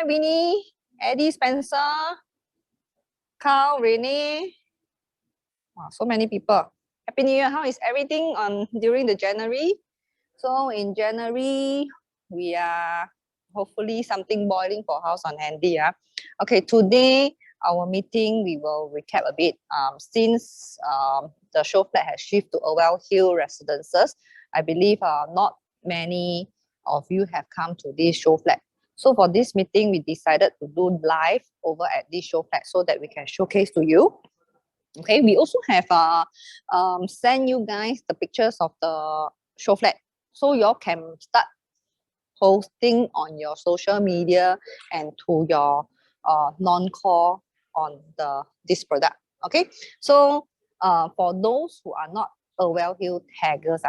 Hi, Winnie, Eddie, Spencer, Carl, Renee. Wow, so many people. Happy New Year. How is everything on during the January? So in January, we are hopefully something boiling for House on Handy. Okay, today our meeting, we will recap a bit. Since the show flat has shifted to Orwell Hill Residences, I believe not many of you have come to this show flat. So for this meeting, we decided to do live over at this show flat so that we can showcase to you. Okay, we also have send you guys the pictures of the show flat. So you all can start posting on your social media and to your non-core on this product. Okay, so for those who are not Orwell Hill taggers,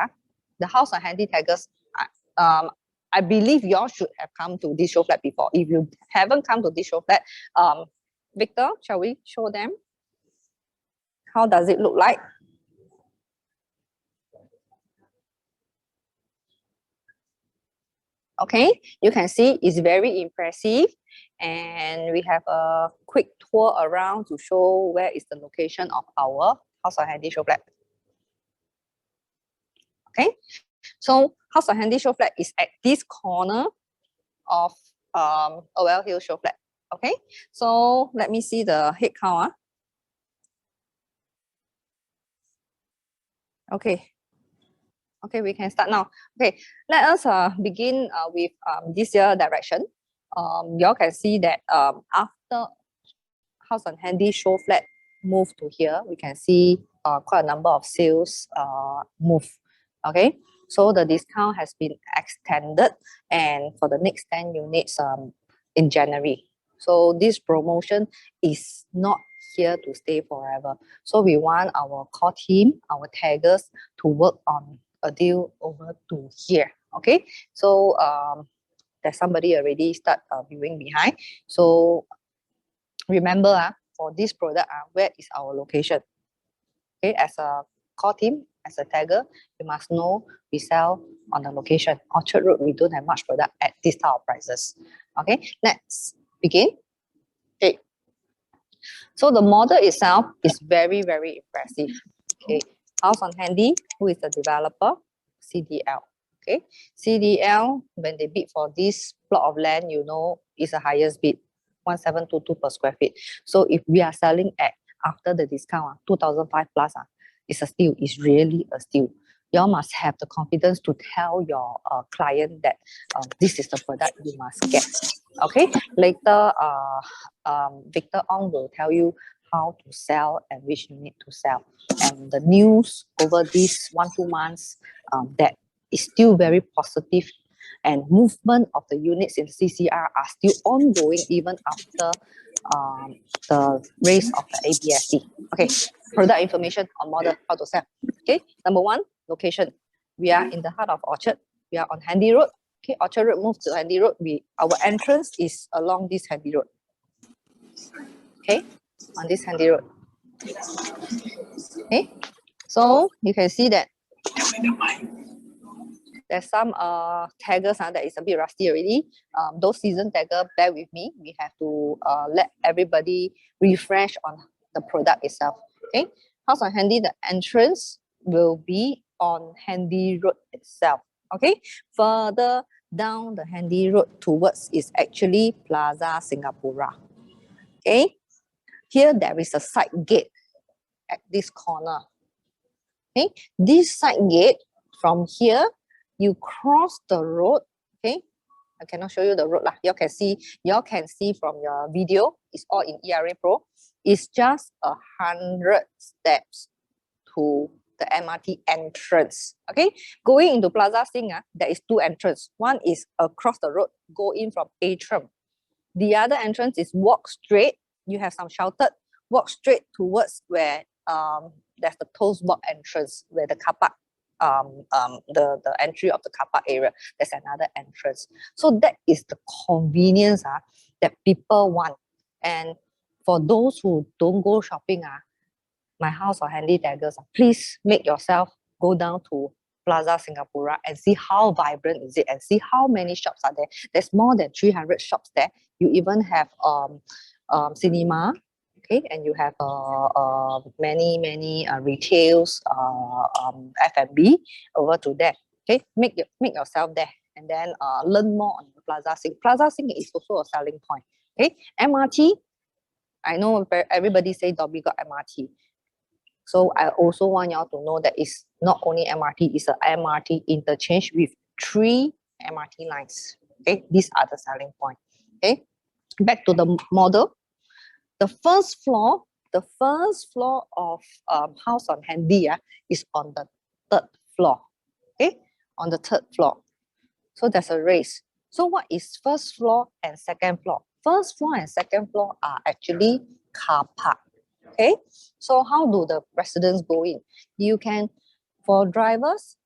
the House on Handy taggers, I believe you all should have come to this show flat before. If you haven't come to this show flat, Victor, shall we show them? How does it look like? Okay, you can see it's very impressive, and we have a quick tour around to show where is the location of our House on Handy show flat. Okay, so House on Handy show flat is at this corner of Orwell Hill show flat. Okay, so let me see the head count. Okay. Okay, we can start now. Okay, let us begin with this year direction. You all can see that after House on Handy show flat move to here, we can see quite a number of sales move. Okay, so the discount has been extended, and for the next 10 units in January. So this promotion is not here to stay forever. So we want our core team, our taggers, to work on a deal over to here. Okay, so there's somebody already start viewing behind. So remember, for this product, where is our location? Okay, as a core team, as a tagger, you must know we sell on the location. Orchard Road, we don't have much product at this type of prices. Okay, let's begin. Okay, so the model itself is very, very impressive. Okay, House on Handy, who is the developer? CDL. Okay, CDL, when they bid for this plot of land, you know, is the highest bid, 1722 per square feet. So if we are selling at after the discount, 2005 plus, it's a steal. It's really a steal. You must have the confidence to tell your client that this is the product you must get. Okay, later Victor Ong will tell you how to sell and which you need to sell. And the news over these 1-2 months that is still very positive, and movement of the units in the CCR are still ongoing even after the raise of the ABSD. Okay, product information on model, how to sell. Okay, number one, location. We are in the heart of Orchard. We are on Handy Road. Okay, Orchard Road moves to Handy Road. Our entrance is along this Handy Road. Okay, on this Handy Road. Okay, so you can see that there's some taggers that is a bit rusty already. Those seasoned tagger, bear with me. We have to let everybody refresh on the product itself. Okay, House on Handy, the entrance will be on Handy Road itself. Okay, further down the Handy Road towards is actually Plaza Singapura. Okay, here there is a side gate at this corner. Okay, this side gate, from here you cross the road. Okay, I cannot show you the road lah. You can see from your video. It's all in ERA Pro. It's just 100 steps to the MRT entrance. Okay, going into Plaza Sing, there is 2 entrances. One is across the road, go in from Atrium. The other entrance is walk straight. You have some sheltered. Walk straight towards where there's the toast board entrance, where the Kappa, the entry of the Kappa area. There's another entrance. So that is the convenience that people want. And for those who don't go shopping, my House on Handy taggers, please make yourself go down to Plaza Singapura and see how vibrant is it and see how many shops are there. There's more than 300 shops there. You even have cinema, okay, and you have many retails, F&B over to there. Okay, make yourself there and then learn more on the Plaza Sing. Plaza Sing is also a selling point. Okay, MRT. I know everybody say Dobby got MRT. So I also want y'all to know that it's not only MRT, it's a MRT interchange with 3 MRT lines. Okay, these are the selling point. Okay, back to the model. The first floor of Haus on Handy is on the 3rd floor. Okay, on the 3rd floor. So there's a race. So what is first floor and second floor? First floor and second floor are actually car park. Okay, so how do the residents go in? You can, for drivers,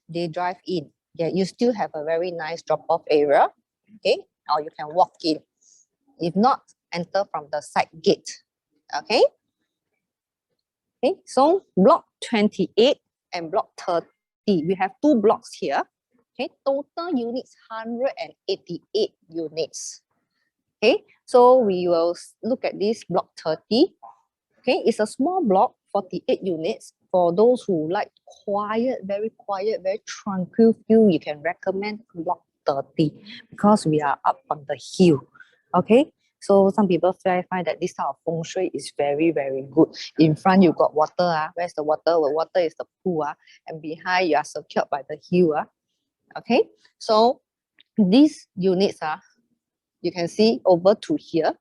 they drive in. Yeah, you still have a very nice drop-off area. Okay, or you can walk in. If not, enter from the side gate. Okay. Okay, so block 28 and block 30. We have 2 blocks here. Okay, total units 188 units. Okay, so we will look at this block 30. Okay, it's a small block, 48 units. For those who like quiet, very tranquil feel, you can recommend block 30 because we are up on the hill. Okay, so some people find that this type of feng shui is very good. In front you got water. Where's the water? The water is the pool. And behind you are secured by the hill. Okay, so these units you can see over to here.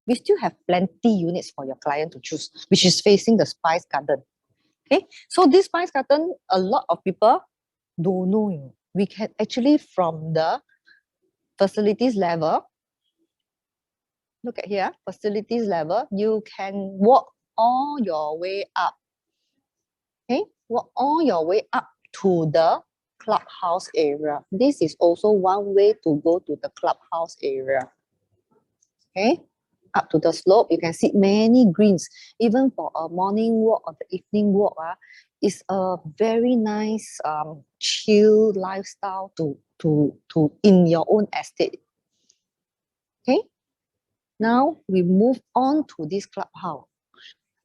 We still have plenty units for your client to choose, which is facing the Spice Garden. Okay, so this Spice Garden, a lot of people don't know. We can actually, from the facilities level, look at here, facilities level, you can walk all your way up. Okay, walk all your way up to the clubhouse area. This is also one way to go to the clubhouse area. Okay, up to the slope, you can see many greens. Even for a morning walk or the evening walk, it's a very nice chill lifestyle to in your own estate. Okay, now we move on to this clubhouse.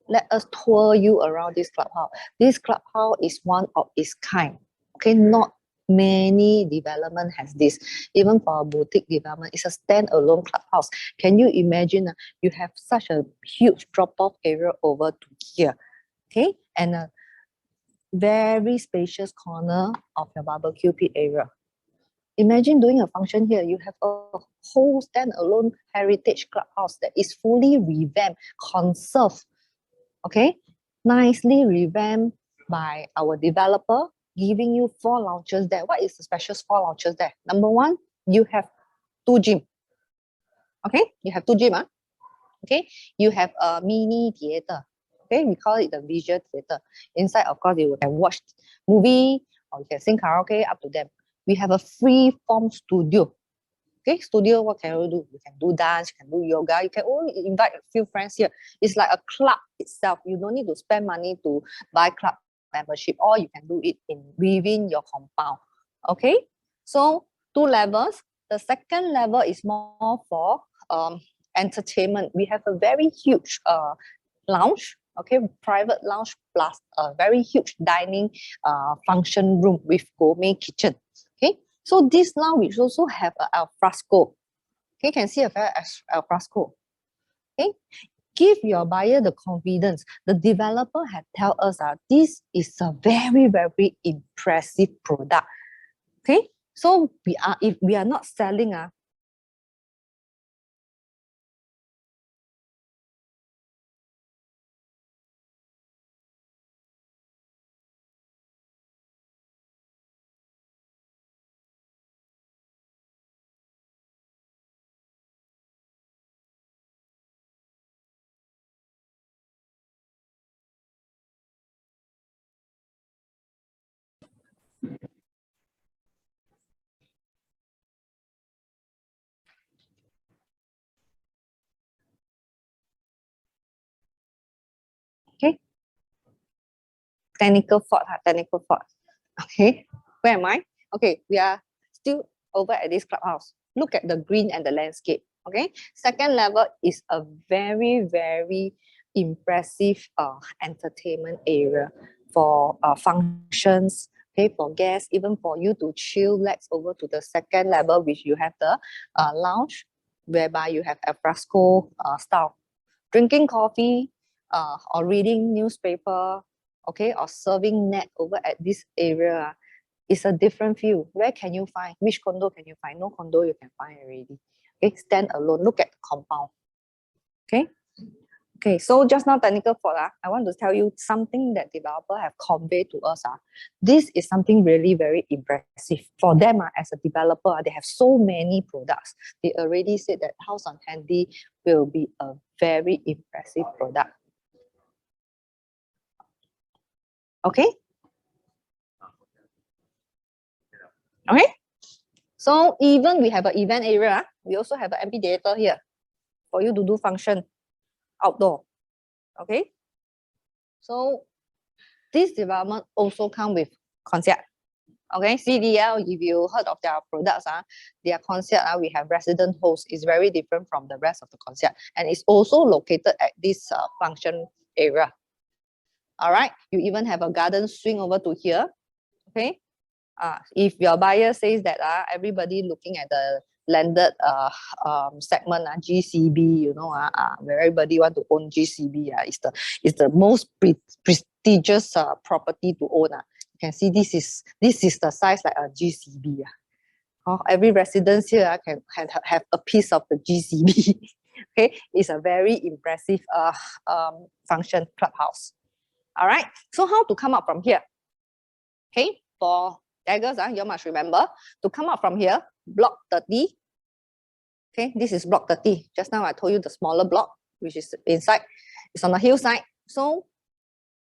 Let us tour you around this clubhouse. This clubhouse is one of its kind. Okay, not many development has this. Even for a boutique development, it's a standalone clubhouse. Can you imagine? You have such a huge drop-off area over to here. Okay, and a very spacious corner of your barbecue pit area. Imagine doing a function here. You have a whole standalone heritage clubhouse that is fully revamped, conserved. Okay, nicely revamped by our developer, giving you 4 lounges there. What is the special 4 lounges there? Number 1, you have 2 gym. Okay, you have 2 gym. Okay, you have a mini theater. Okay, we call it the visual theater. Inside, of course, you can watch movie or you can sing karaoke, up to them. We have a free form studio. Okay, studio, what can you do? You can do dance, you can do yoga, you can only invite a few friends here. It's like a club itself. You don't need to spend money to buy club membership, or you can do it within your compound. Okay, so 2 levels. The second level is more for entertainment. We have a very huge lounge, okay, private lounge plus a very huge dining function room with gourmet kitchen. Okay, so this lounge also have a al fresco. Okay, you can see a very al fresco. Okay, give your buyer the confidence. The developer had tell us this is a very impressive product. Okay, so if we are not selling okay, technical fault. Okay, where am I? Okay, we are still over at this clubhouse. Look at the green and the landscape. Okay, second level is a very, very impressive entertainment area for functions, okay, for guests, even for you to chill, relax over to the second level, which you have the lounge, whereby you have a fresco style. Drinking coffee or reading newspaper, okay, or serving net over at this area is a different view. Where can you find? Which condo can you find? No condo you can find already. Okay, stand alone. Look at the compound. Okay. Okay, so just now technical fault, I want to tell you something that developer have conveyed to us. This is something really very impressive. For them, as a developer, they have so many products. They already said that House on Handy will be a very impressive product. Okay? Okay? So even we have an event area, we also have an amphitheater here for you to do function outdoor. Okay? So this development also come with concierge. Okay, CDL, if you heard of their products, their concierge, we have resident host, is very different from the rest of the concierge. And it's also located at this function area. All right, you even have a garden swing over to here. Okay, if your buyer says that everybody looking at the landed segment, GCB, you know, where everybody want to own GCB, is the most prestigious property to own. You can see this is the size like a GCB. Every residence here can have a piece of the GCB. Okay, it's a very impressive function clubhouse. All right, so how to come up from here? Okay, for daggers, you must remember to come up from here, block 30. Okay, this is block 30. Just now I told you the smaller block, which is inside. It's on the hillside. So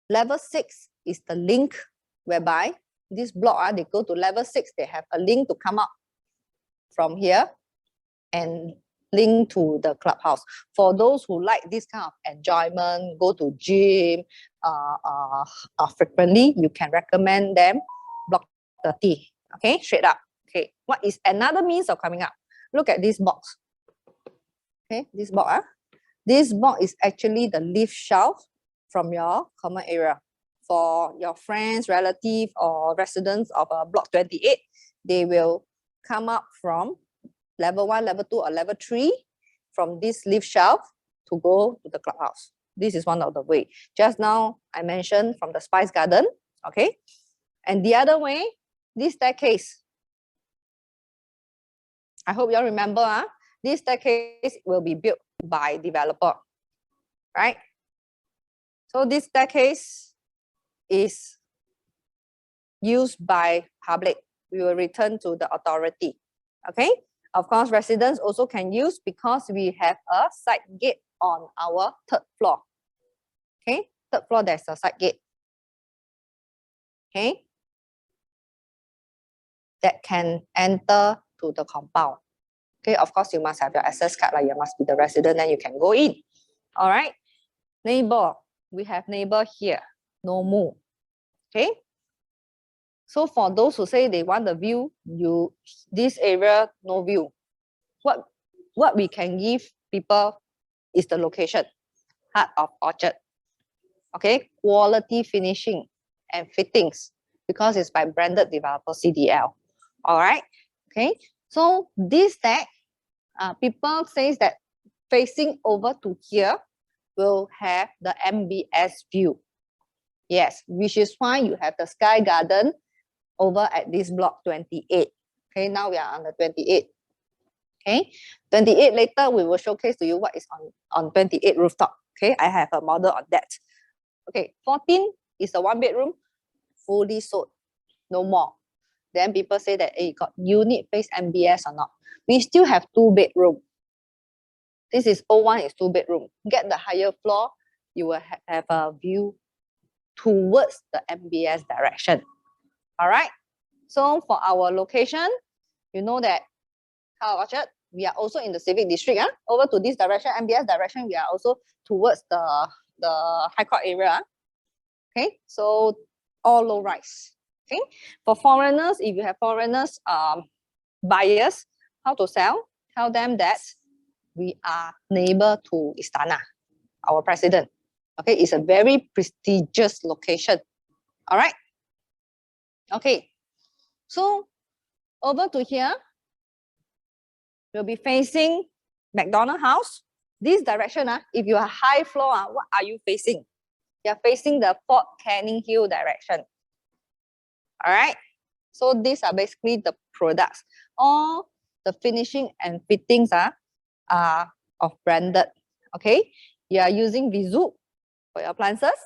level 6 is the link whereby this block, they go to level 6. They have a link to come up from here and link to the clubhouse. For those who like this kind of enjoyment, go to gym frequently, you can recommend them block 30. Okay, straight up. Okay, what is another means of coming up? Look at this box. Okay, this box. This box is actually the lift shelf from your common area. For your friends, relative, or residents of block 28, they will come up from level 1, level 2, or level 3 from this lift shelf to go to the clubhouse. This is one of the way. Just now, I mentioned from the Spice Garden, okay? And the other way, this staircase. I hope you all remember, this staircase will be built by developer, right? So this staircase is used by public. We will return to the authority, okay? Of course, residents also can use because we have a side gate on our 3rd floor. Okay, 3rd floor, there's a side gate. Okay, that can enter to the compound. Okay, of course, you must have your access card, like you must be the resident, then you can go in. All right, neighbor, we have neighbor here, no move. Okay, so for those who say they want the view, this area no view. What we can give people is the location, heart of orchard. Okay, quality finishing and fittings because it's by branded developer CDL. All right, okay. So this deck, people says that facing over to here will have the MBS view. Yes, which is why you have the Sky Garden over at this block 28. Okay, now we are on the 28. Okay, 28 later we will showcase to you what is on 28 rooftop. Okay, I have a model on that. Okay, 14 is the 1 bedroom, fully sold, no more. Then people say that, hey, got unit face MBS or not? We still have 2 bedroom. This is 01 is 2 bedroom. Get the higher floor, you will have a view towards the MBS direction. All right. So for our location, you know that Haus Orchard, we are also in the civic district. Over to this direction, MBS direction, we are also towards the High Court area. Okay, so all low rise. Okay, for foreigners, if you have foreigners buyers, how to sell? Tell them that we are neighbor to Istana, our president. Okay, it's a very prestigious location. All right. Okay, so over to here, we'll be facing McDonald House. This direction, if you are high floor, what are you facing? You're facing the Fort Canning Hill direction. All right. So these are basically the products. All the finishing and fittings are of branded. Okay. You are using Visu for your appliances,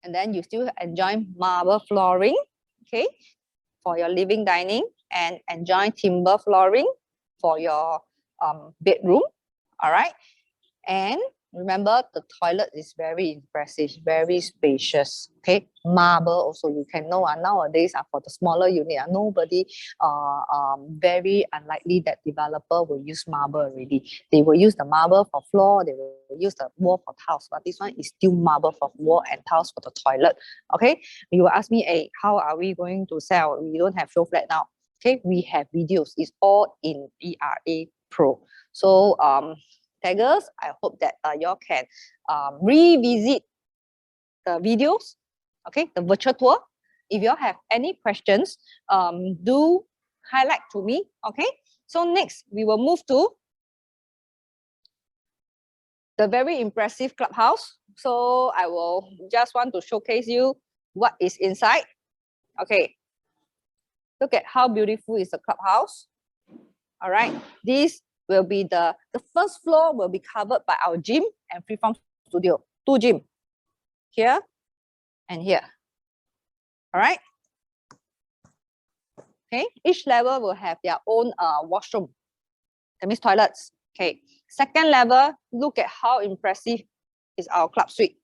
and then you still enjoy marble flooring. Okay. For your living dining, and enjoy timber flooring for your bedroom. All right. And remember, the toilet is very impressive, very spacious. Okay, marble also, you can know nowadays for the smaller unit, nobody, very unlikely that developer will use marble already. They will use the marble for floor, they will use the wall for tiles, but this one is still marble for wall and tiles for the toilet. Okay, you will ask me, hey, how are we going to sell? We don't have show flat now. Okay, we have videos. It's all in ERA Pro. So taggers, I hope that y'all can revisit the videos, okay, the virtual tour. If y'all have any questions, do highlight to me, okay? So next, we will move to the very impressive clubhouse. So I will just want to showcase you what is inside. Okay, look at how beautiful is the clubhouse. All right, this will be the first floor will be covered by our gym and freeform studio. 2 gym, here and here. All right. Okay, each level will have their own washroom. That means toilets. Okay, second level, look at how impressive is our club suite.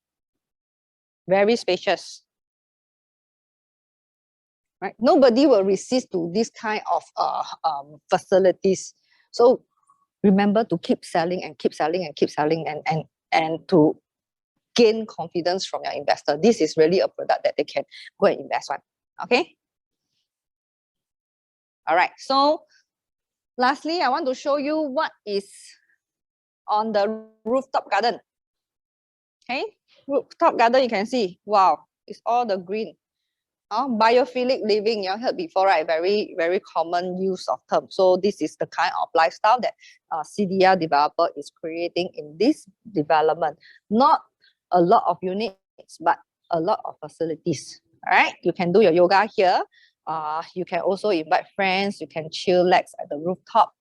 Very spacious. Right, nobody will resist to this kind of facilities. So remember to keep selling and keep selling and keep selling, and to gain confidence from your investor. This is really a product that they can go and invest on. Okay. All right. So lastly, I want to show you what is on the rooftop garden. Okay. Rooftop garden, you can see, wow, it's all the green. Biophilic living, you heard before, right? Very, very common use of term. So this is the kind of lifestyle that CDR developer is creating in this development. Not a lot of units, but a lot of facilities. All right, you can do your yoga here. You can also invite friends. You can chillax at the rooftop.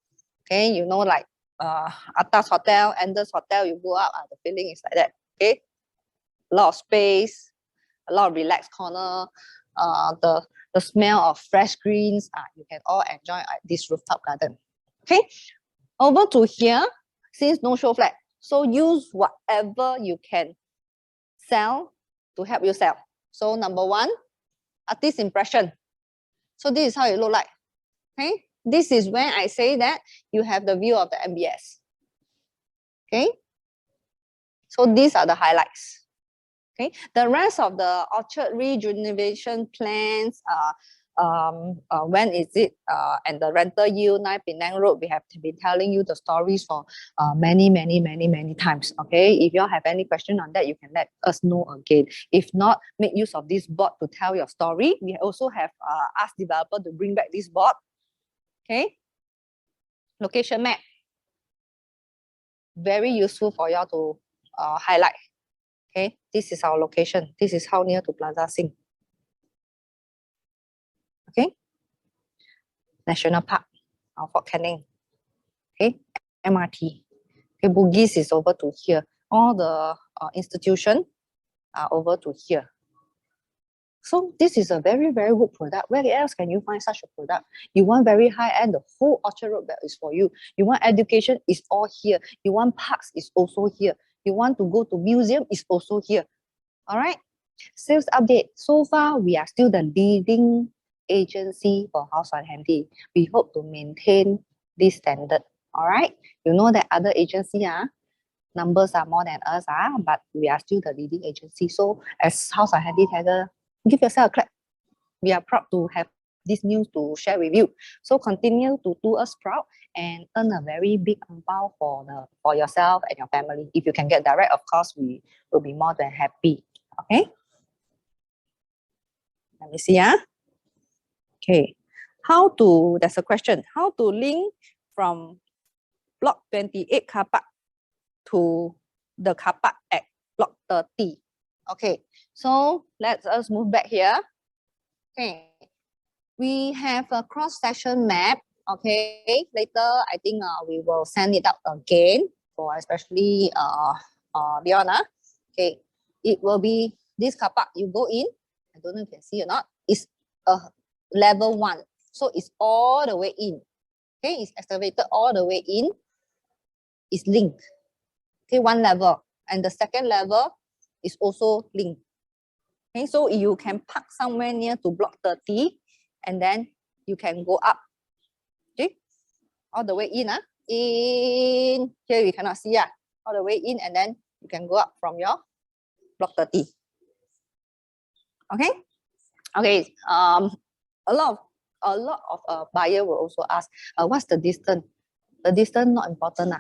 Okay, you know, like Atas Hotel, Anders Hotel, you go up, the feeling is like that. Okay, a lot of space, a lot of relaxed corner. The smell of fresh greens, you can all enjoy at this rooftop garden. Okay, over to here, since no show flat, so use whatever you can sell to help you sell. So number one, artist impression. So this is how it look like. Okay, this is when I say that you have the view of the MBS. Okay, so these are the highlights. Okay, the rest of the orchard rejuvenation plans, when is it, and the rental yield, 9 Penang Road, we have been telling you the stories for many times. Okay, if you all have any question on that, you can let us know again. If not, make use of this board to tell your story. We also have asked developer to bring back this board. Okay, location map, very useful for y'all to highlight. Okay, this is our location. This is how near to Plaza Sing. Okay, National Park, Fort Canning. Okay, MRT. Okay, Bugis is over to here. All the institution are over to here. So this is a very, very good product. Where else can you find such a product? You want very high end, the whole Orchard Road belt is for you. You want education, is all here. You want parks, is also here. You want to go to museum, is also here. All right. Sales update. So far, we are still the leading agency for Haus and Handy. We hope to maintain this standard. All right. You know that other agency numbers are more than us, but we are still the leading agency. So as Haus and Handy tagger, give yourself a clap. we are proud to have this news to share with you. So continue to do us proud and earn a very big amount for yourself and your family. If you can get direct, of course, we will be more than happy. Okay. Let me see. Okay. There's a question. How to link from block 28 Kappa to the Kappa at block 30? Okay. So let us move back here. Okay. We have a cross-section map. Okay. Later, I think we will send it out again for especially Leona. Okay. It will be this Kappa. You go in. I don't know if you can see or not. It's a level 1. So it's all the way in. Okay. It's excavated all the way in. It's linked. Okay. One level. And the second level is also linked. Okay. So you can park somewhere near to block 30. And then you can go up, okay, all the way in. In here we cannot see, all the way in, and then you can go up from your block 30. Okay, okay. A lot of buyer will also ask, what's the distance? The distance not important,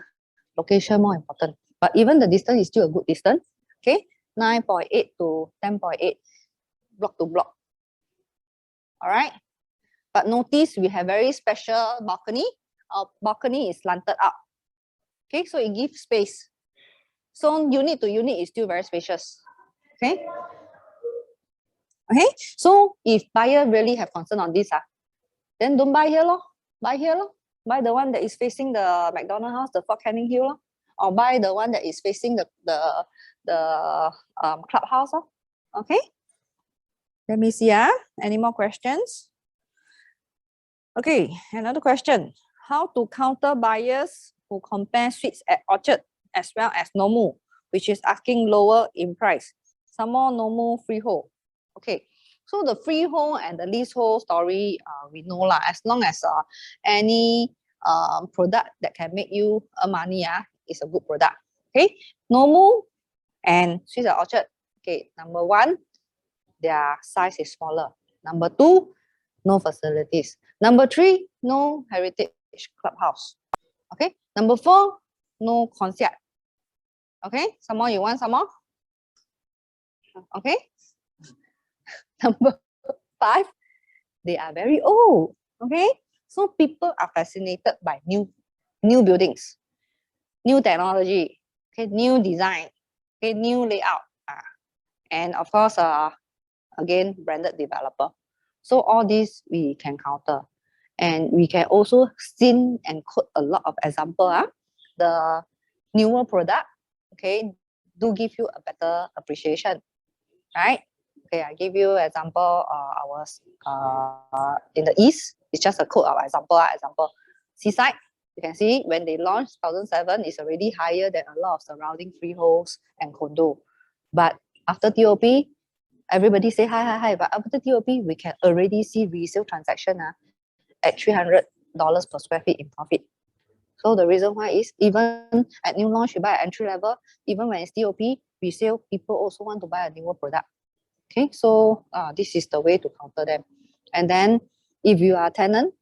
location more important. But even the distance is still a good distance. Okay, 9.8 to 10.8 block to block. All right. But notice we have very special balcony. Our balcony is slanted up. Okay, so it gives space. So unit to unit is still very spacious. Okay. Okay, so if buyer really have concern on this, then don't buy here, lor. Buy here, lor. Buy the one that is facing the McDonald house, the Fort Canning Hill, lor. Or buy the one that is facing the clubhouse, lor. Okay. Let me see. Any more questions? Okay, another question. How to counter buyers who compare suites at Orchard as well as Nomu, which is asking lower in price? Some more Nomu freehold. Okay, so the freehold and the leasehold story, we know lah. As long as any product that can make you earn money, is a good product. Okay, Nomu and suites at Orchard. Okay, number 1, their size is smaller. Number 2, no facilities. Number 3, no heritage clubhouse. Okay. Number 4, no concert. Okay. Some more, you want some more? Okay. Number 5, they are very old. Okay. So people are fascinated by new buildings, new technology, okay, new design, okay, new layout, and of course, again, branded developer. So all these we can counter. And we can also seen and quote a lot of example. The newer product, okay, do give you a better appreciation, right? Okay, I give you example. I was in the East. It's just a quote of example. Example, Seaside. You can see when they launched 2007, it's already higher than a lot of surrounding freeholds and condo. But after TOP, everybody say hi. But after TOP, we can already see resale transaction at $300 per square feet in profit. So the reason why is even at new launch, you buy at entry level, even when it's TOP, resale, people also want to buy a newer product. Okay, so this is the way to counter them. And then if you are a tenant,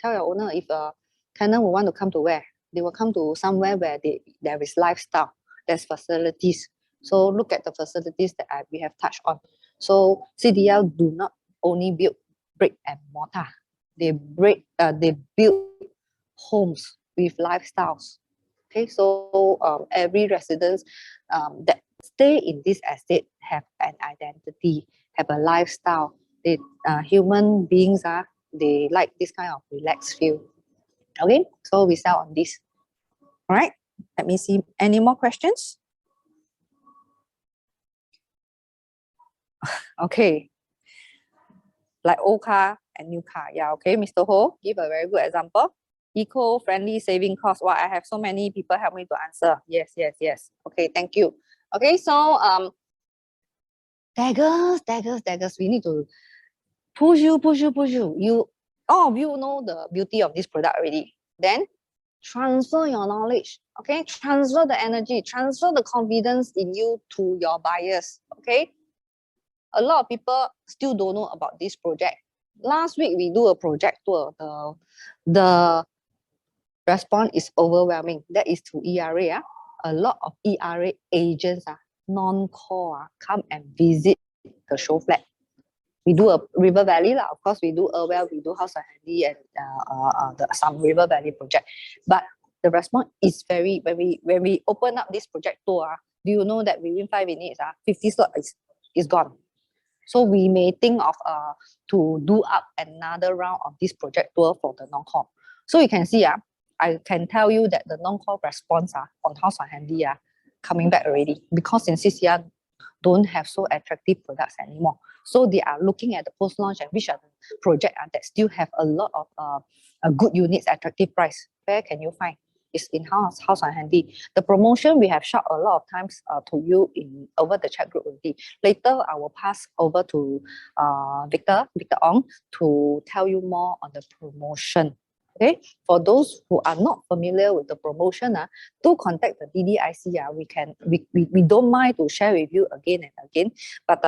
tell your owner if a tenant will want to come to where? They will come to somewhere where there is lifestyle, there's facilities. So look at the facilities that we have touched on. So CDL do not only build brick and mortar. They build homes with lifestyles. Okay, so every residence that stay in this estate have an identity, have a lifestyle. They human beings they like this kind of relaxed feel. Okay, so we sell on this. All right, let me see. Any more questions? Okay, like old car and new car. Yeah, okay, Mr. Ho, give a very good example. Eco-friendly saving cost. Well, I have so many people help me to answer. Yes. Okay, thank you. Okay, so daggers. We need to push you. You all of you know the beauty of this product already. Then transfer your knowledge. Okay, transfer the energy, transfer the confidence in you to your buyers. Okay. a lot of people still don't know about this project. Last week, we do a project tour. The response is overwhelming. That is to ERA. A lot of ERA agents, non-core, come and visit the show flat. We do a River Valley, of course, we do Urwell, we do Haus and Handy, and some River Valley project. But the response is very, when we open up this project tour, do you know that within 5 minutes, 50 slot is gone. So we may think of to do up another round of this project tour for the non-core. So you can see, I can tell you that the non-core response on Haus and Handy coming back already, because in CCR don't have so attractive products anymore. So they are looking at the post-launch and which are the projects that still have a lot of good units, attractive price. Where can you find? It's in Haus and Handy. The promotion we have shot a lot of times to you over the chat group already. Later, I will pass over to Victor Ong to tell you more on the promotion. Okay, for those who are not familiar with the promotion, do contact the DDIC. We don't mind to share with you again and again. But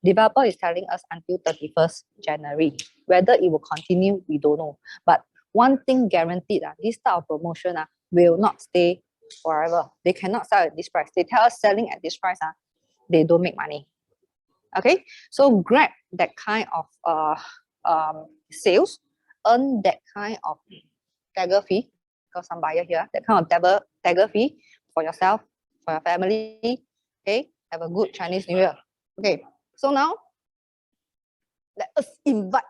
developer is telling us until 31st January. Whether it will continue, we don't know. But one thing guaranteed, this type of promotion will not stay forever. They cannot sell at this price. They tell us selling at this price, they don't make money. Okay, so grab that kind of sales, earn that kind of tagger fee, because some buyer here, that kind of tagger fee for yourself, for your family. Okay, have a good Chinese New Year. Okay, so now let us invite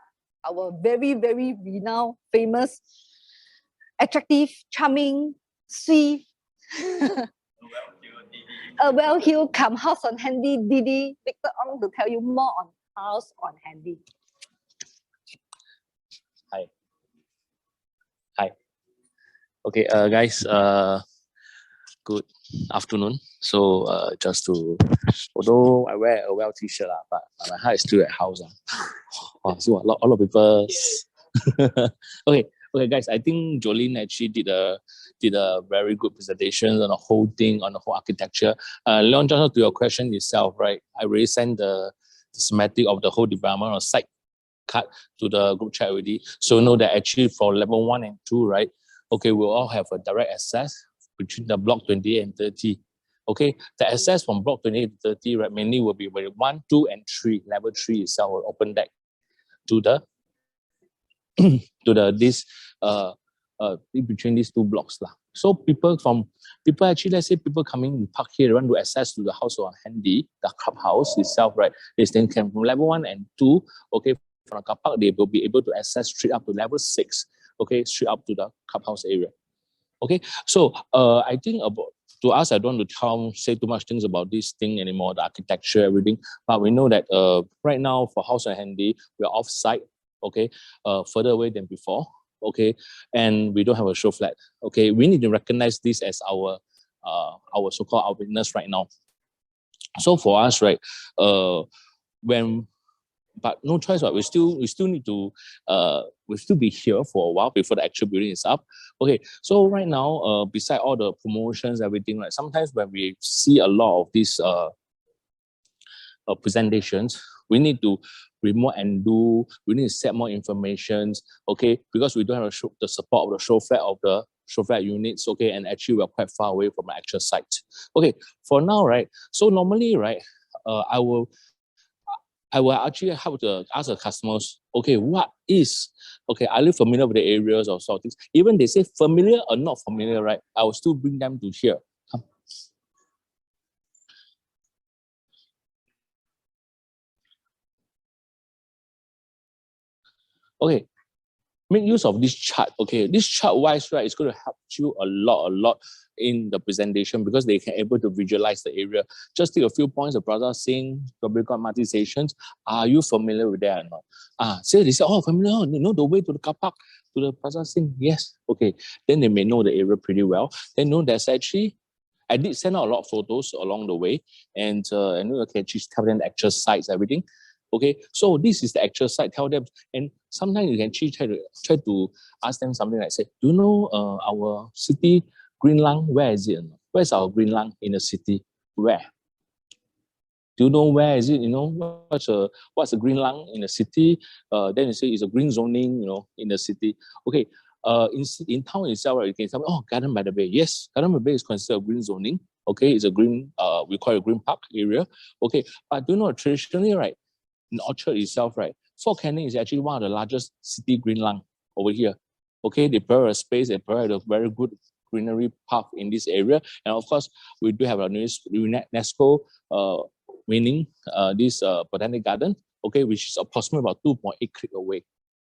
our very, very renowned, famous, attractive, charming, sweet, well-heeled, come Haus and Handy Didi Victor Ong to tell you more on Haus and Handy. Hi. Okay, guys, good afternoon. So just to, although I wear a well t-shirt, but my heart is still at Haus. So a lot of people. Okay, guys, I think Jolene actually did a very good presentation on the whole thing, on the whole architecture. Leon, just to your question itself, right? I already sent the schematic of the whole development on site cut to the group chat already. So know that actually for level 1 and 2, right? Okay, we'll all have a direct access between the block 28 and 30. Okay, the access from block 28 to 30, right, mainly will be with 1, 2, and 3. Level 3 itself will open deck to the in between these two blocks lah. So people actually, let's say people coming in park here, they want to access to the Haus and Handy, the clubhouse itself, right? They then can from level 1 and 2, okay, from the car park, they will be able to access straight up to level 6, okay, straight up to the clubhouse area. Okay, so I think about, to us, I don't want to say too much things about this thing anymore, the architecture, everything, but we know that right now for Haus and Handy, we're off-site, okay, further away than before, okay, and we don't have a show flat, okay. We need to recognize this as our so-called our witness right now. So for us, right, but no choice, right? We still need to we'll still be here for a while before the actual building is up. Okay, so right now, beside all the promotions, everything, right? Sometimes when we see a lot of these presentations, we need to remote and do. We need to set more information, okay? Because we don't have the support of the show flat units, okay? And actually, we're quite far away from the actual site. Okay, for now, right? So normally, right, I will actually have to ask the customers, okay, are you familiar with the areas or sort of things? Even they say familiar or not familiar, right? I will still bring them to here. Come. Okay, make use of this chart. Okay, this chart wise, right, it's going to help you a lot in the presentation because they can able to visualize the area. Just take a few points of Plaza Sing, Gabriel Martin stations. Are you familiar with that or not? Say they say, oh, familiar, you know the way to the car park, to the Plaza Sing. Yes, okay. Then they may know the area pretty well. They know there's actually, I did send out a lot of photos along the way, and you can just tell them the actual sites, everything. Okay, so this is the actual site. Tell them, and sometimes you can try to ask them something like, say, do you know our city Green Lung? Where is it? Where's our Green Lung in the city? Where? Do you know where is it? You know, what's a green lung in the city? Then you say it's a green zoning, you know, in the city. Okay, in town itself, right, you can tell me, oh, Garden by the Bay. Yes, Garden by the Bay is considered a green zoning. Okay, it's a green, we call it a green park area. Okay, but do you know, traditionally, right, in Orchard itself, right, Fort Canning is actually one of the largest city green lung over here. Okay, they provide a space, they provide a very good greenery park in this area. And of course, we do have a UNESCO winning this botanic garden, okay, which is approximately about 2.8 click away.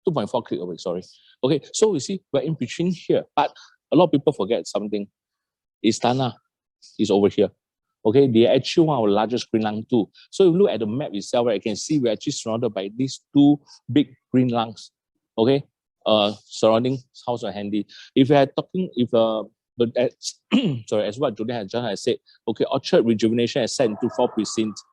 2.4 click away, sorry. Okay, so you see, we're in between here. But a lot of people forget something. Istana is over here. Okay, they are actually one of the largest green lung too. So if you look at the map itself, right, you can see we're actually surrounded by these two big green lungs. Okay, surrounding Haus on Handy. If you are talking, but as, sorry, as what Julian has said, okay, Orchard rejuvenation is set into 4 precincts.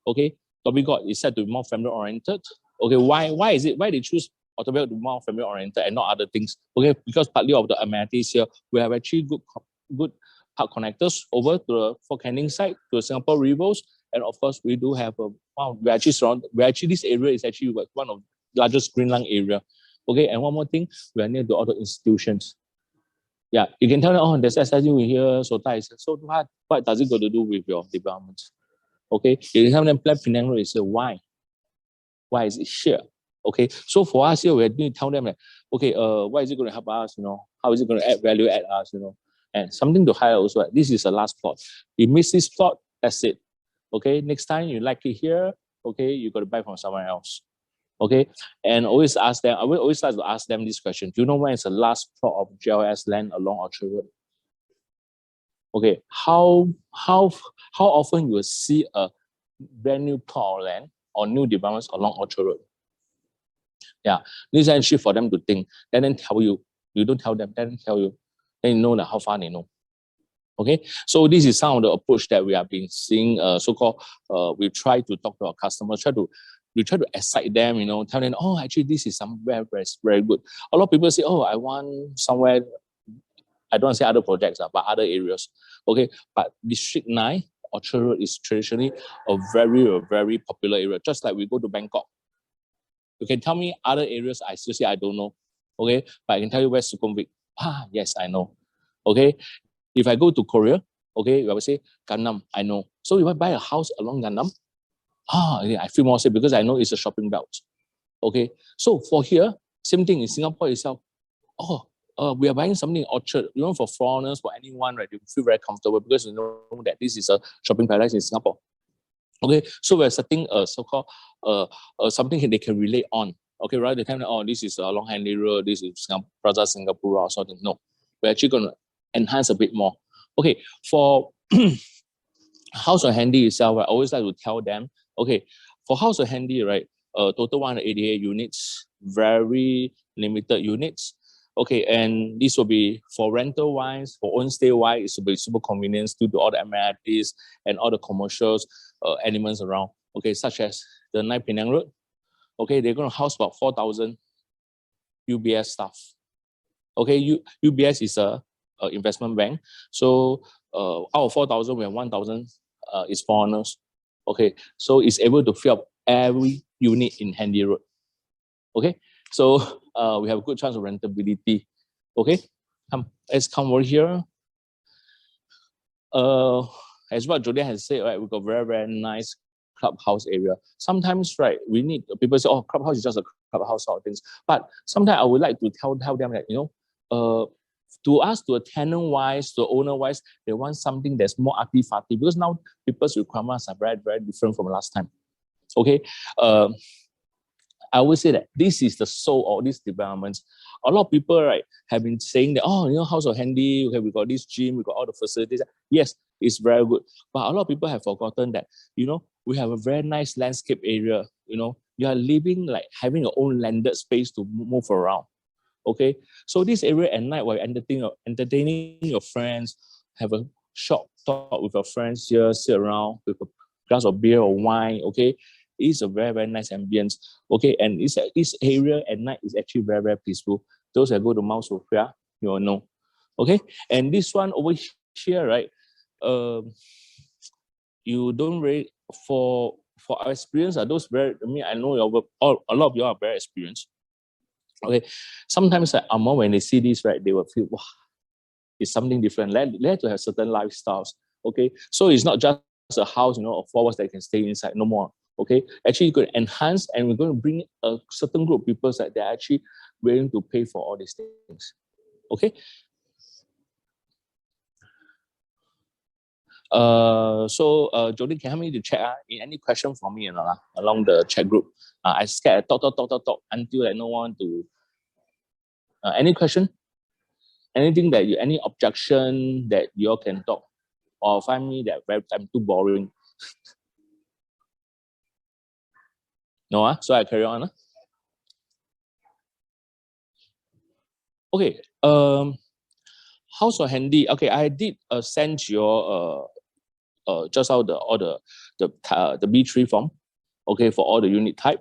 Okay, Dhoby Ghaut is set to be more family oriented. Okay, why is it? Why they choose Dhoby Ghaut to be more family oriented and not other things? Okay, because partly of the amenities here, we have actually good park connectors over to the Fort Canning side, to the Singapore Rivers, and of course we do have a wow, this area is actually one of the largest green lung area. Okay, and one more thing, we are near to all the institutions. Yeah, you can tell them, oh, there's SSU here, so what does it got to do with your development? Okay, you can tell them Penang Road is here. Why is it here? Okay, so for us here, we need to tell them that, okay, why is it going to help us? You know, how is it going to add value at us? You know, and something to highlight also. This is the last plot. You miss this plot, that's it. Okay, next time you like it here, okay, you got to buy from somewhere else. Okay, and always ask them. I will always like to ask them this question: do you know when is the last plot of GLS land along Orchard Road? Okay, how often you will see a brand new plot of land or new developments along Orchard Road? Yeah, this is actually for them to think. Then tell you. You don't tell them, then tell you. Then you know how far they know. Okay, so this is some of the approach that we have been seeing. So-called, we try to talk to our customers, we try to excite them, you know, tell them, oh, actually this is somewhere very, very good. A lot of people say, oh, I want somewhere. I don't want to say other projects, but other areas. Okay, but District 9, Orchard Road is traditionally a very popular area. Just like we go to Bangkok. You can tell me other areas, I still say I don't know. Okay, but I can tell you where Sukhumvit. Ah, yes, I know. Okay, if I go to Korea, okay, I will say Gangnam, I know. So if I buy a house along Gangnam, yeah, I feel more safe because I know it's a shopping belt. Okay, so for here, same thing in Singapore itself. Oh, we are buying something in Orchard, you know, for foreigners, for anyone, right? You feel very comfortable because you know that this is a shopping paradise in Singapore. Okay, so we're setting a so-called something they can relate on. Okay, rather than oh, this is a Long Hanley Road, this is Plaza Singapore or something. No, we're actually going to enhance a bit more. Okay, for Haus on Handy itself, I always like to tell them, okay, for Haus on Handy, right, total 188 units, very limited units. Okay, and this will be for rental wise, for own stay wise, it will be super convenience due to all the amenities and all the commercials elements around. Okay, such as the 9 Penang Road. Okay, they're going to house about 4,000 UBS staff. Okay, UBS is a investment bank. So out of 4,000, we have 1,000 is foreigners. Okay, so it's able to fill up every unit in Handy Road. Okay, so we have a good chance of rentability. Okay, let's come over here. As what Julian has said, right, we've got very nice clubhouse area. Sometimes, right, we need people say, oh, clubhouse is just a clubhouse sort of things. But sometimes I would like to tell them that, you know, to us, to a tenant wise, to owner wise, they want something that's more arty-farty because now people's requirements are very different from last time. Okay, I would say that this is the soul of these developments. A lot of people, right, have been saying that, oh, you know, Haus on Handy, okay, we got this gym, we got all the facilities. Yes, it's very good. But a lot of people have forgotten that, you know, we have a very nice landscape area. You know, you are living like having your own landed space to move around. Okay, so this area at night while entertaining your friends, have a short talk with your friends here, sit around with a glass of beer or wine. Okay, it's a very nice ambience. Okay, and this area at night is actually very peaceful. Those that go to Mount Sophia, you will know. Okay, and this one over here, right? you don't really, for our experience, are those very, I mean, I know a lot of you are very experienced. Okay, sometimes at Amma, when they see this, right, they will feel, wow, it's something different. Let to have certain lifestyles. Okay, so it's not just a house, of 4 walls that can stay inside, no more. Okay, actually, you could enhance, and we're going to bring a certain group of people that they're actually willing to pay for all these things. Okay. Jodie, can you help me to check any question for me along the chat group? I scared talk until no one to. Any question? Anything that any objection that you all can talk, or find me that I'm too boring? No, so I carry on. Okay. House or handy? Okay, I did send your just out the B3 form. Okay, for all the unit type.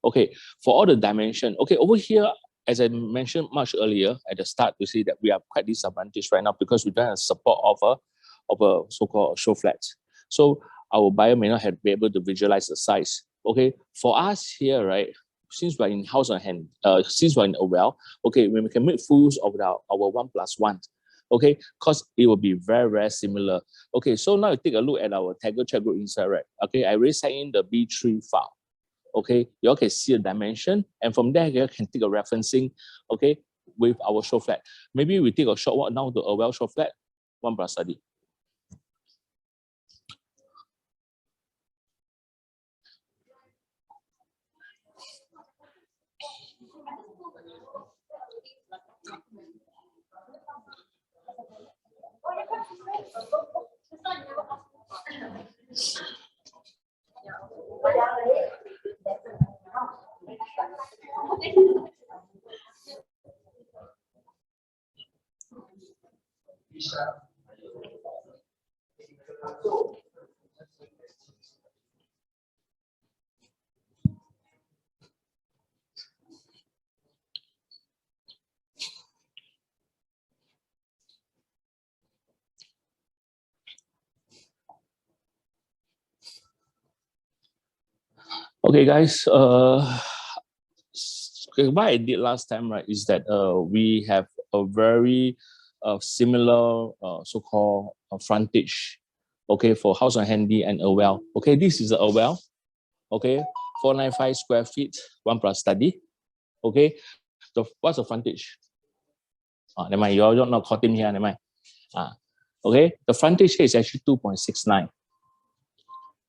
Okay, for all the dimension. Okay, over here, as I mentioned much earlier at the start, you see that we are quite disadvantaged right now because we don't have support of a so-called show flats. So our buyer may not be able to visualize the size. Okay, for us here, right, since we're in house on hand, since we're in a well, okay, we can make full use of our 1+1. Okay, because it will be very, very similar. Okay, so now you take a look at our Tiger chat group inside, right? Okay, I already sent in the B3 file. Okay, you all can see a dimension, and from there you can take a referencing, okay, with our show flat. Maybe we take a short walk now to a well show flat, 1+ study. Okay, guys. What I did last time, right, is that we have a very similar so-called frontage, okay, for house and handy and a well. Okay, this is a well. Okay, 495 square feet, 1+ study. Okay, so what's the frontage? Never mind, you're not quoting here, never mind. Okay, the frontage here is actually 2.69.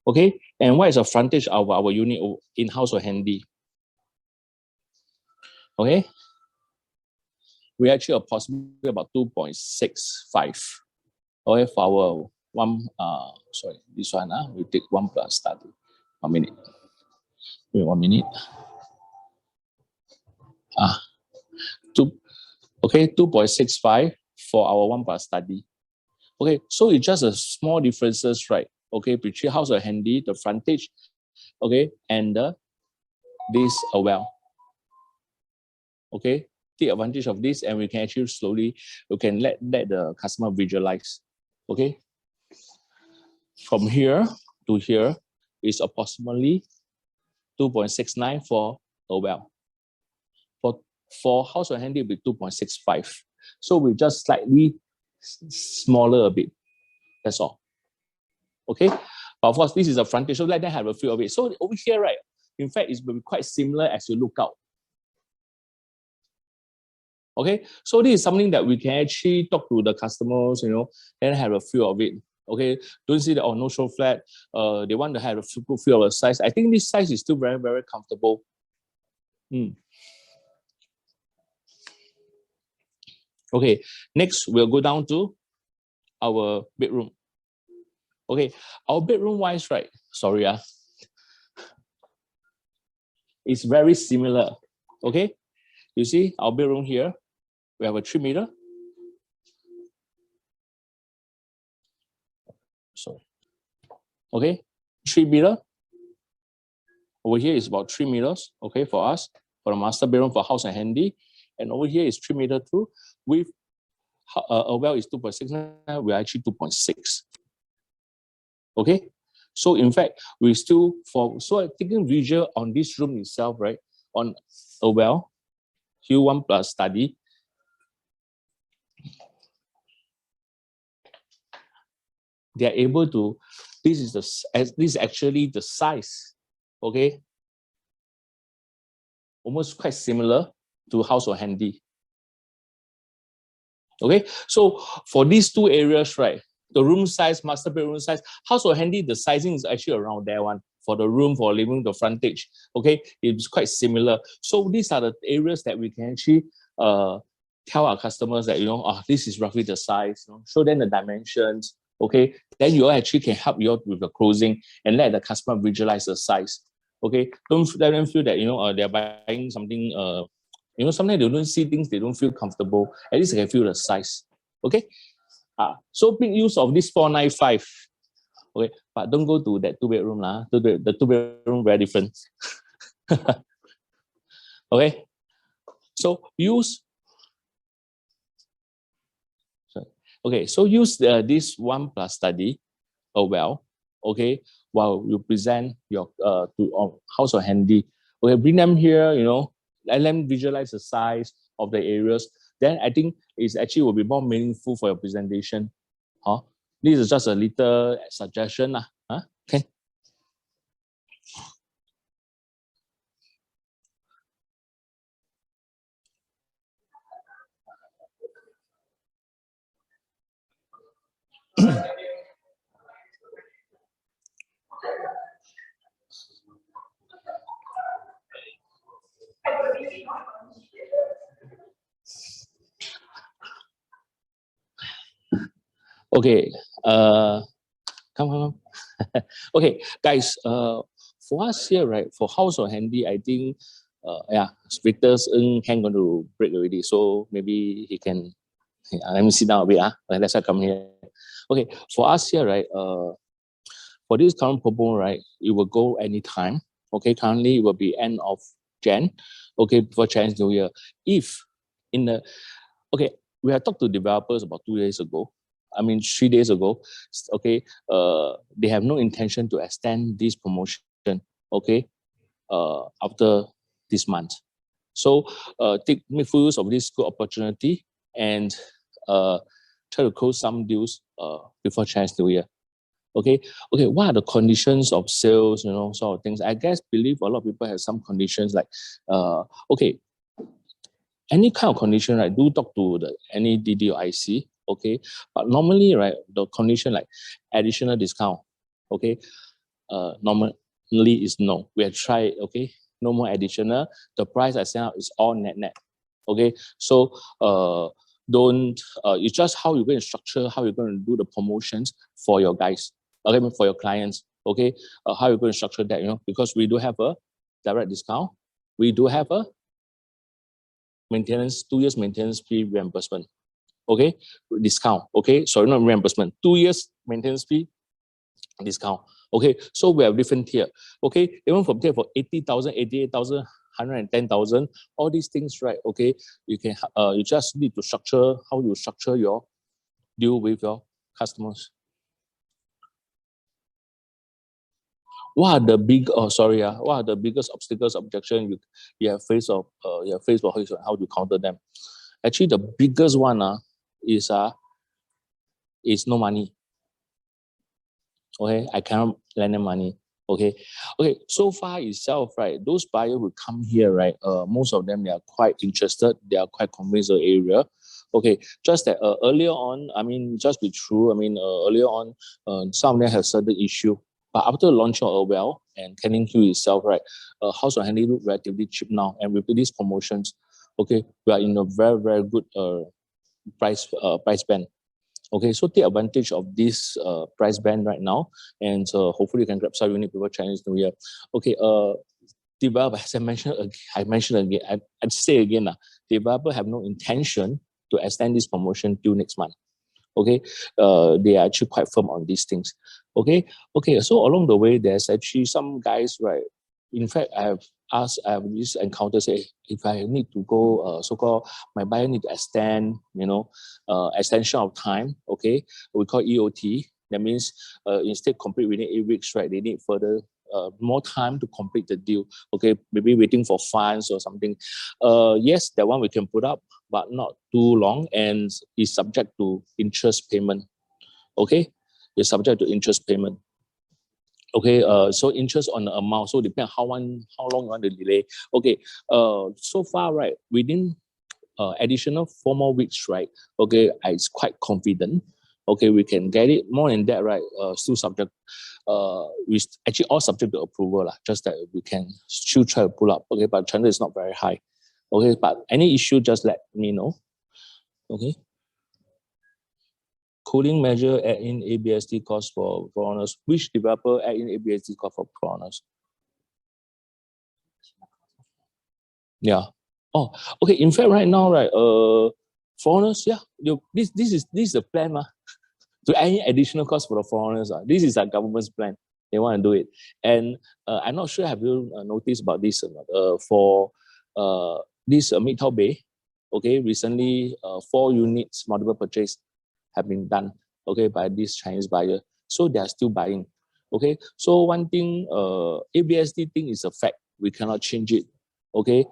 Okay, and what is the frontage of our unit in house or handy? Okay, we actually approximately about 2.65. Okay, for our sorry, this one, we take 1+ study. 1 minute. Wait 1 minute. Okay, 2.65 for our 1+ study. Okay, so it's just a small differences, right? Okay, between house or handy, the frontage, okay, and this a well. Okay, take advantage of this, and we can actually slowly, we can let the customer visualize. Okay, from here to here is approximately 2.69 for a well. For house or handy, it will be 2.65. So we just slightly smaller a bit. That's all. Okay, but of course, this is a frontage, so let them have a feel of it. So over here, right, in fact, it's will be quite similar as you look out. Okay, so this is something that we can actually talk to the customers, and have a feel of it. Okay, don't see that, oh, no show flat. They want to have a good feel of the size. I think this size is still very, very comfortable. Okay, next we'll go down to our bedroom. Okay, our bedroom wise, right? Sorry, it's very similar. Okay, you see our bedroom here, we have a 3 meter. Sorry. Okay, 3 meter. Over here is about 3 meters. Okay, for us, for the master bedroom for house and handy, and over here is 3 meter too. With a well is 2.69. We are actually 2.6. Okay, So in fact, we still so taking visual on this room itself, right? On a well, Q1 plus study. They are able to, this is actually the size, okay? Almost quite similar to Haus or Handy. Okay, so for these two areas, right, the room size, master bedroom size, Haus or Handy, the sizing is actually around there one for the room, for living, the frontage. Okay, it's quite similar. So these are the areas that we can actually tell our customers that, this is roughly the size, show them the dimensions. Okay, then you actually can help you out with the closing and let the customer visualize the size. Okay, don't let them feel that they're buying something. Sometimes they don't see things, they don't feel comfortable. At least they can feel the size. Okay, so big use of this 495. Okay, but don't go to that two bedroom lah. The two bedroom very different. Okay, so use. Okay, so use this 1+ study, well, okay, while you present your to Haus or Handy. Okay, bring them here, let them visualize the size of the areas. Then I think it's actually will be more meaningful for your presentation. Huh? This is just a little suggestion. Huh? Okay. Okay, come. Okay, guys, for us here, right, for Haus or Handy, I think, Victor's hand going to break already, so maybe he can, let me sit down a bit, let's come here. Okay, for us here, right, for this current promo, right, it will go anytime. Okay, currently it will be end of Jan, okay, before Chinese New Year. If okay, we have talked to developers about 2 days ago. 3 days ago. Okay, they have no intention to extend this promotion. Okay, after this month. So make full use of this good opportunity and try to close some deals before Chinese New Year. Okay, what are the conditions of sales, sort of things? I believe a lot of people have some conditions like, okay, any kind of condition, right, do talk to any DD or IC, okay? But normally, right, the condition like additional discount, okay, normally is no. We have tried, okay, no more additional. The price I sent out is all net, okay? So don't, it's just how you're going to structure, how you're going to do the promotions for your guys, okay, for your clients, okay? How you're going to structure that, because we do have a direct discount. We do have a maintenance, 2 years maintenance fee reimbursement. Okay, discount. Okay, sorry, not reimbursement. 2 years maintenance fee discount. Okay, so we have different tier. Okay, even from tier for 80,000, 88,000, 110,000, all these things, right? Okay, you can you just need to structure how you structure your deal with your customers. What are the biggest obstacles, objection you have faced of how to counter them? Actually, the biggest one is no money. Okay, I cannot lend them money. Okay, so far itself, right, those buyers will come here, right, most of them, they are quite interested, they are quite convinced of the area. Okay, just that earlier on, just be true, earlier on, some of them have certain issue. But after launching a well and Canning Hill itself, right, Haus or Handy look relatively cheap now, and with these promotions, okay, we are in a very, very good price band. Okay, so take advantage of this price band right now, and hopefully you can grab some unit before Chinese New Year. Okay, developer, as I mentioned again, I'd say again, developer have no intention to extend this promotion till next month. Okay, they are actually quite firm on these things. Okay, so along the way, there's actually some guys, right? In fact, I have this encounter, say, if I need to go, so-called, my buyer need to extend, extension of time, okay, we call EOT, That means instead complete within 8 weeks, right? They need further more time to complete the deal. Okay, maybe waiting for funds or something. Yes, that one we can put up, but not too long, and is subject to interest payment. Okay, it's subject to interest payment. Okay, so interest on the amount, so depend how long you want to delay. Okay, so far, right, within additional 4 more weeks, right? Okay, it's quite confident. Okay, we can get it. More than that, right? Still subject. We actually all subject to approval lah. Just that we can still try to pull up. Okay, but chance is not very high. Okay, but any issue, just let me know. Okay. Cooling measure add in ABSD cost for foreigners. Which developer add in ABSD cost for foreigners? Yeah. Oh, okay. In fact, right now, right, foreigners, yeah, this is the plan, to add in additional cost for the foreigners. This is our government's plan. They want to do it, and I'm not sure have you noticed about this or not. For this Midtown Bay, okay, recently 4 units multiple purchase have been done, okay, by this Chinese buyer. So they are still buying. Okay, so one thing, ABSD thing is a fact. We cannot change it. Okay,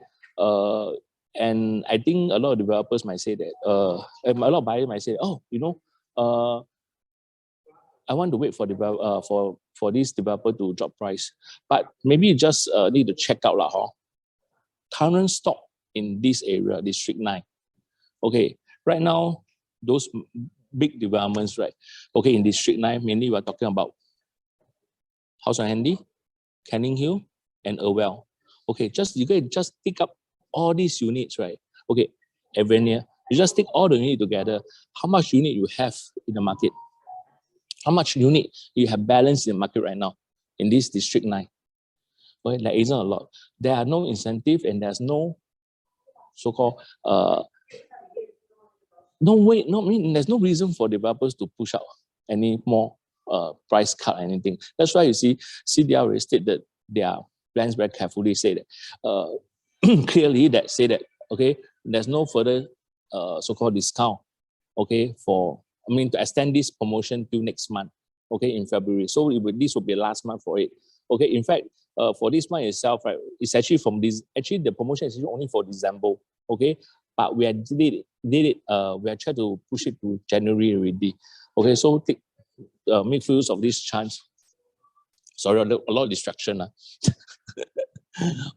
and I think a lot of developers might say that, a lot of buyers might say, oh, you know, I want to wait for for this developer to drop price, but maybe you just need to check out current stock in this area, District 9. Okay, right now those big developments, right? Okay, in District 9, mainly we're talking about Haus on Handy, Canning Hill, and Irwell. Okay, you can just pick up all these units, right? Okay, Avenue, you just take all the units together. How much unit you have in the market? How much unit you have balanced in the market right now in this District 9? Okay, there isn't a lot. There are no incentive and there's no so-called there's no reason for developers to push out any more price cut or anything. That's why you see CDR already stated their plans very carefully, say that clearly that say that, okay, there's no further so-called discount, okay, to extend this promotion till next month, okay, in February. So this will be last month for it. Okay, in fact, for this month itself, right, it's actually from this. Actually, the promotion is only for December. Okay, but we are we are trying to push it to January already. Okay, so make use of this chance. Sorry, a lot of distraction.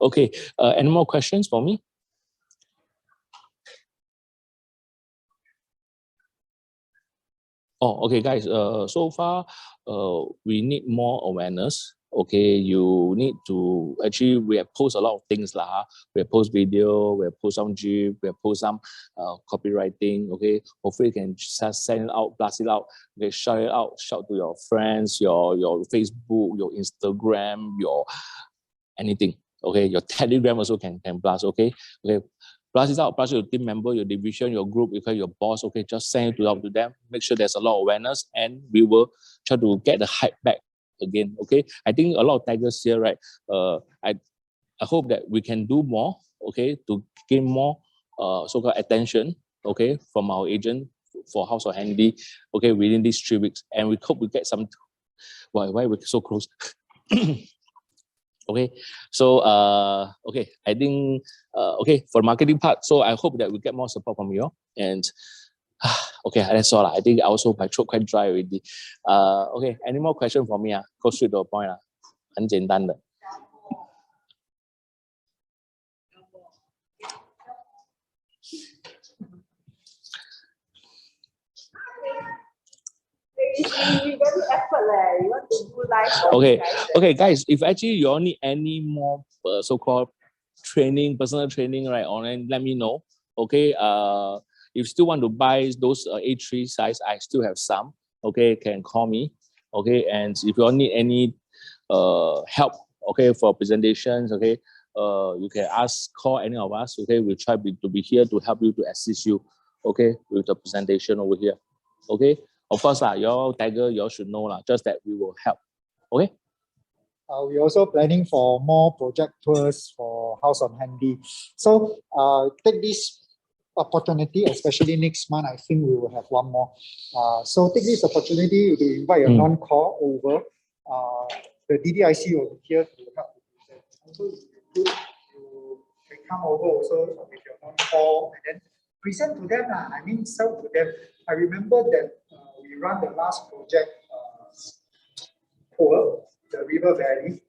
Okay, any more questions for me? Oh, okay, guys. So far, we need more awareness. Okay, you need to actually, we have post a lot of things lah. We have post video, we have post some GIF, we have post some copywriting. Okay, hopefully you can just send it out, blast it out. Okay, shout it out, shout to your friends, your Facebook, your Instagram, your anything. Okay, your Telegram also can blast. Okay, blast it out, blast your team member, your division, your group, your boss. Okay, just send it out to them. Make sure there's a lot of awareness, and we will try to get the hype back again. Okay, I think a lot of tigers here, right? I hope that we can do more. Okay, to gain more so-called attention. Okay, from our agent for Haus on Handy. Okay, within these 3 weeks, and we hope we get some. Why we're so close? Okay, so okay, I think okay, for the marketing part, so I hope that we get more support from you, and okay, that's all. I think also my throat quite dry already. Okay, any more question for me? Go straight to the point. 很简单的。Okay, guys, if actually you all need any more so-called training, personal training, right, online, let me know. Okay, if you still want to buy those A3 size, I still have some. Okay, can call me. Okay, and if you all need any help, okay, for presentations, okay, you can call any of us. Okay, we'll try to be here to help you, to assist you. Okay, with the presentation over here. Okay. Of course, your tiger, you all should know, just that we will help. Okay? We're also planning for more project tours for Haus on Handy. So take this opportunity, especially next month. I think we will have one more. So take this opportunity to invite a non-core over. The DDIC will be here to help you present. Also, you can come over also with your non-core and then present to them. I mean, sell to them. I remember that we run the last project for the River Valley.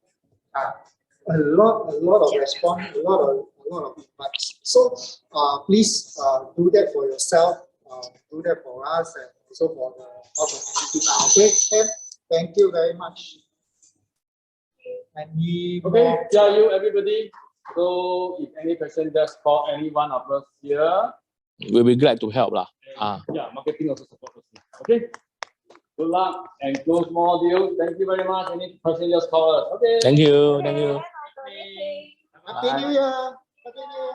A lot of response, a lot of invites. So please do that for yourself, do that for us, and also for the House of Handy. Okay, thank you very much. Okay, tell you everybody. So if any question, just call any one of us here. We'll be glad to help lah. Yeah, marketing also support us. Okay. Good luck and close more deals. Thank you very much. Any question, just call us. Okay. Thank you. Thank you. Happy New Year. Happy New Year.